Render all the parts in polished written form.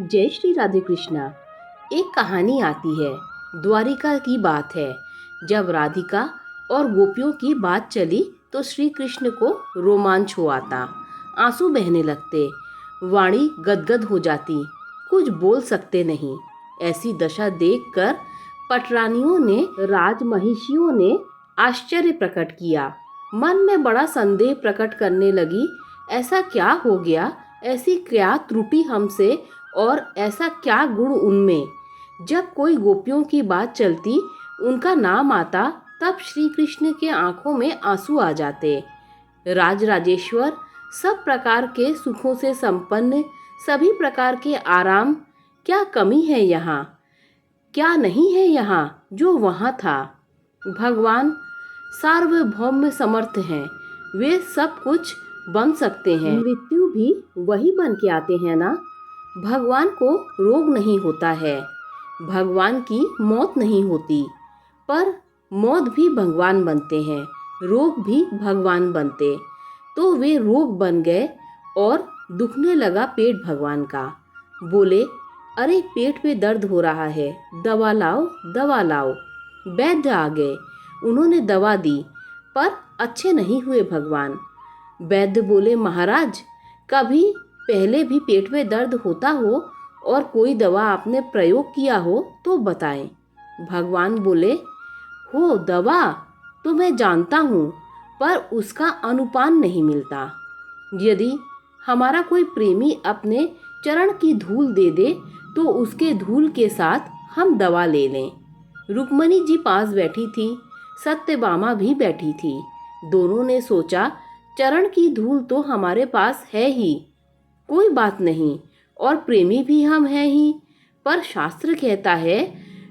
जय श्री राधे कृष्णा। एक कहानी आती है। द्वारिका की बात है। जब राधिका और गोपियों की बात चली तो श्री कृष्ण को रोमांच हो आता, आंसू बहने लगते, वाणी गदगद हो जाती, कुछ बोल सकते नहीं। ऐसी दशा देखकर पटरानियों ने, राजमहिषियों ने आश्चर्य प्रकट किया। मन में बड़ा संदेह प्रकट करने लगी। ऐसा क्या हो गया, ऐसी क्या त्रुटि हमसे और ऐसा क्या गुण उनमें? जब कोई गोपियों की बात चलती, उनका नाम आता, तब श्री कृष्ण के आंखों में आंसू आ जाते। राजराजेश्वर, सब प्रकार के सुखों से संपन्न, सभी प्रकार के आराम, क्या कमी है यहाँ? क्या नहीं है यहाँ जो वहाँ था? भगवान सार्वभौम समर्थ हैं, वे सब कुछ बन सकते हैं। मृत्यु भी वही बन के आते हैं ना। भगवान को रोग नहीं होता है, भगवान की मौत नहीं होती, पर मौत भी भगवान बनते हैं, रोग भी भगवान बनते। तो वे रोग बन गए और दुखने लगा पेट भगवान का। बोले, अरे पेट में दर्द हो रहा है, दवा लाओ दवा लाओ। वैद्य आ गए, उन्होंने दवा दी, पर अच्छे नहीं हुए भगवान। वैद्य बोले, महाराज, कभी पहले भी पेट में दर्द होता हो और कोई दवा आपने प्रयोग किया हो तो बताएं। भगवान बोले, हो दवा तो मैं जानता हूँ, पर उसका अनुपान नहीं मिलता। यदि हमारा कोई प्रेमी अपने चरण की धूल दे दे तो उसके धूल के साथ हम दवा ले लें। रुक्मणी जी पास बैठी थी, सत्यभामा भी बैठी थी। दोनों ने सोचा, चरण की धूल तो हमारे पास है ही, कोई बात नहीं, और प्रेमी भी हम हैं ही, पर शास्त्र कहता है,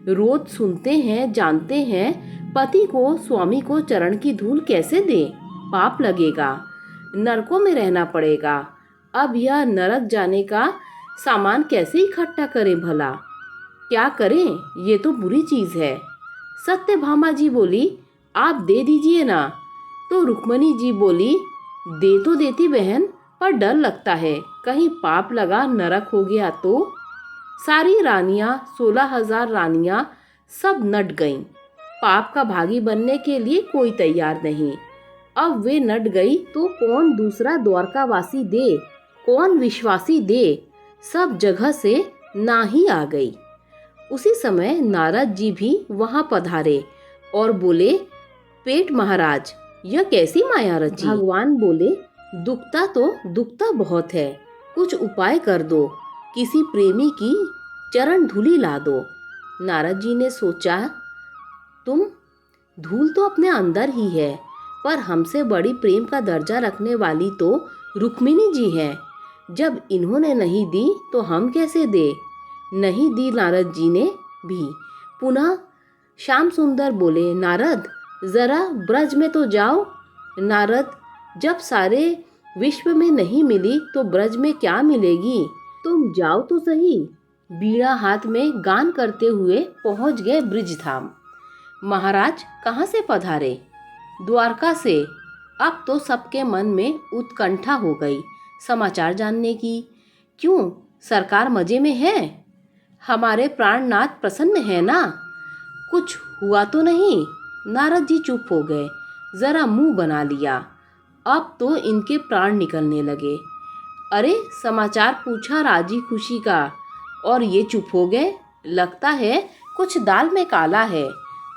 रोज सुनते हैं, जानते हैं, पति को स्वामी को चरण की धूल कैसे दे, पाप लगेगा, नरकों में रहना पड़ेगा। अब यह नरक जाने का सामान कैसे इकट्ठा करें भला? क्या करें, ये तो बुरी चीज है। सत्यभामा जी बोली, आप दे दीजिए ना। तो रुक्मणी जी बोली, दे तो देती बहन, पर डर लगता है, कहीं पाप लगा नरक हो गया तो। सारी रानियां, 16,000 रानियां सब नट गईं। पाप का भागी बनने के लिए कोई तैयार नहीं। अब वे नट गई तो कौन दूसरा द्वारकावासी दे, कौन विश्वासी दे? सब जगह से ना ही आ गई। उसी समय नारद जी भी वहां पधारे और बोले, पेट महाराज, यह कैसी माया रची? भगवान बोले, दुखता बहुत है, कुछ उपाय कर दो, किसी प्रेमी की चरण धूली ला दो। नारद जी ने सोचा, तुम धूल तो अपने अंदर ही है, पर हमसे बड़ी प्रेम का दर्जा रखने वाली तो रुक्मिणी जी हैं। जब इन्होंने नहीं दी तो हम कैसे दे? नहीं दी नारद जी ने भी। पुनः श्याम सुंदर बोले, नारद, जरा ब्रज में तो जाओ। नारद, जब सारे विश्व में नहीं मिली तो ब्रज में क्या मिलेगी? तुम जाओ तो सही। बीड़ा हाथ में गान करते हुए पहुंच गए ब्रिजधाम। महाराज कहाँ से पधारे? द्वारका से। अब तो सबके मन में उत्कंठा हो गई समाचार जानने की। क्यों, सरकार मजे में है? हमारे प्राणनाथ प्रसन्न है ना? कुछ हुआ तो नहीं? नारद जी चुप हो गए, जरा मुंह बना लिया। अब तो इनके प्राण निकलने लगे। अरे, समाचार पूछा राजी खुशी का और ये चुप हो गए। लगता है कुछ दाल में काला है।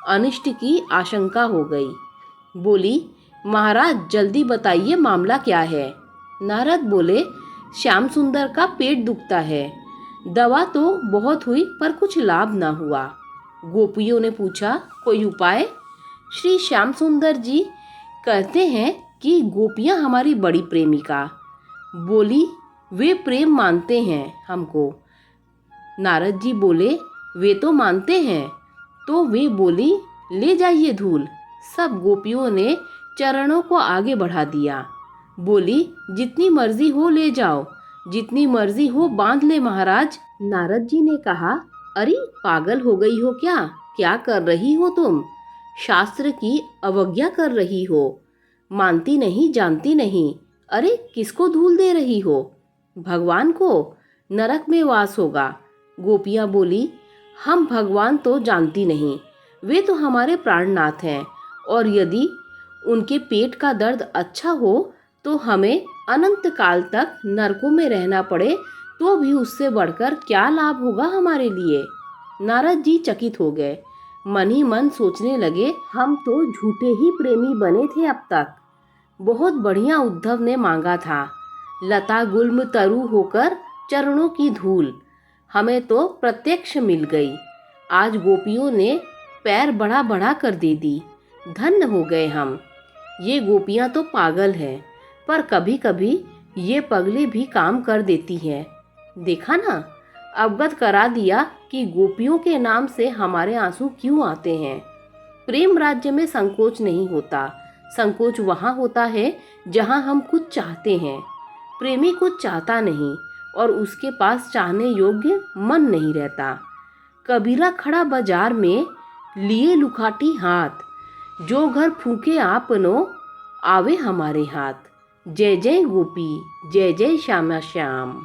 अनिष्ट की आशंका हो गई। बोली, महाराज जल्दी बताइए, मामला क्या है? नारद बोले, श्याम सुंदर का पेट दुखता है। दवा तो बहुत हुई पर कुछ लाभ ना हुआ। गोपियों ने पूछा, कोई उपाय? श्री श्याम सुंदर जी कहते हैं कि गोपियां हमारी बड़ी प्रेमिका। बोली, वे प्रेम मानते हैं हमको। नारद जी बोले, वे तो मानते हैं। तो वे बोली, ले जाइए धूल। सब गोपियों ने चरणों को आगे बढ़ा दिया। बोली, जितनी मर्जी हो ले जाओ, जितनी मर्जी हो बांध ले महाराज। नारद जी ने कहा, अरे पागल हो गई हो क्या? क्या कर रही हो तुम? शास्त्र की अवज्ञा कर रही हो, मानती नहीं, जानती नहीं। अरे किसको धूल दे रही हो? भगवान को? नरक में वास होगा। गोपियाँ बोली, हम भगवान तो जानती नहीं, वे तो हमारे प्राणनाथ हैं, और यदि उनके पेट का दर्द अच्छा हो तो हमें अनंत काल तक नरकों में रहना पड़े तो भी उससे बढ़कर क्या लाभ होगा हमारे लिए। नारद जी चकित हो गए। मन ही मन सोचने लगे, हम तो झूठे ही प्रेमी बने थे अब तक। बहुत बढ़िया उद्धव ने मांगा था, लता गुल्म तरु होकर चरणों की धूल, हमें तो प्रत्यक्ष मिल गई। आज गोपियों ने पैर बढ़ा बढ़ा कर दे दी, धन्य हो गए हम। ये गोपियां तो पागल हैं, पर कभी कभी ये पगले भी काम कर देती हैं। देखा ना, अवगत करा दिया कि गोपियों के नाम से हमारे आंसू क्यों आते हैं। प्रेम राज्य में संकोच नहीं होता, संकोच वहाँ होता है जहाँ हम कुछ चाहते हैं। प्रेमी कुछ चाहता नहीं और उसके पास चाहने योग्य मन नहीं रहता। कबीरा खड़ा बाजार में लिए लुखाटी हाथ, जो घर फूके आपनो आवे हमारे हाथ। जय जय गोपी, जय जय श्यामा श्याम।